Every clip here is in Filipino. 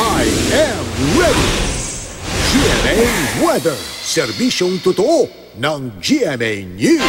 I am ready! GMA Weather, serbisyong totoo ng GMA News.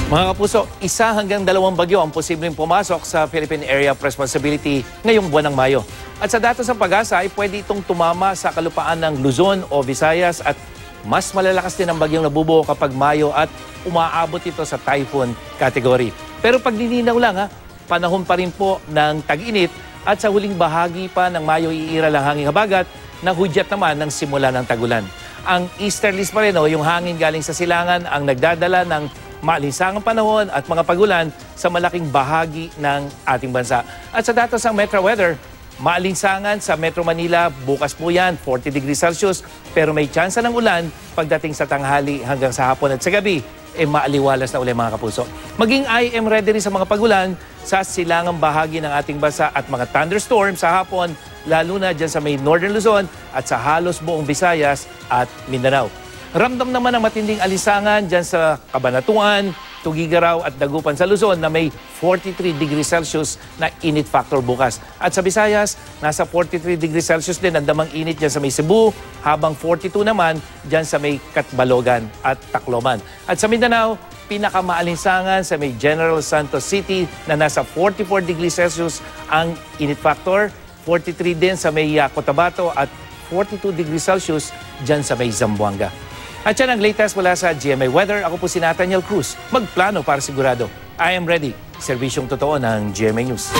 Mga kapuso, 1 hanggang 2 bagyo ang posibleng pumasok sa Philippine Area of Responsibility ngayong buwan ng Mayo. At sa datos ng Pag-asa ay pwede itong tumama sa kalupaan ng Luzon o Visayas at mas malalakas din ang bagyong nabubuo kapag Mayo at umaabot ito sa typhoon category. Pero paglilinaw lang panahon pa rin po ng tag-init at sa huling bahagi pa ng Mayo iiral ang hanging habagat na hudyat naman ng simula ng tagulan. Ang easterlies pa rin yung hangin galing sa silangan ang nagdadala ng maalinsangang panahon at mga pagulan sa malaking bahagi ng ating bansa. At sa datos ng Metro Weather, maalinsangan sa Metro Manila, bukas po yan, 40 degrees Celsius, pero may tsansa ng ulan pagdating sa tanghali hanggang sa hapon at sa gabi, maaliwalas na ulit mga kapuso. Maging I am ready rin sa mga pagulan sa silangang bahagi ng ating bansa at mga thunderstorms sa hapon, lalo na dyan sa may Northern Luzon at sa halos buong Visayas at Mindanao. Ramdam naman ang matinding alisangan dyan sa Cabanatuan, Tugigaraw at Dagupan sa Luzon na may 43 degrees Celsius na init factor bukas. At sa Visayas, nasa 43 degrees Celsius din ang damang init dyan sa may Cebu, habang 42 naman dyan sa may Catbalogan at Tacloban. At sa Mindanao, pinakamaalinsangan sa may General Santos City na nasa 44 degrees Celsius ang init factor, 43 din sa may Cotabato at 42 degrees Celsius dyan sa may Zamboanga. At yan ang latest mula sa GMA Weather. Ako po si Nathaniel Cruz. Magplano para sigurado. I am ready. Serbisyong totoo ng GMA News.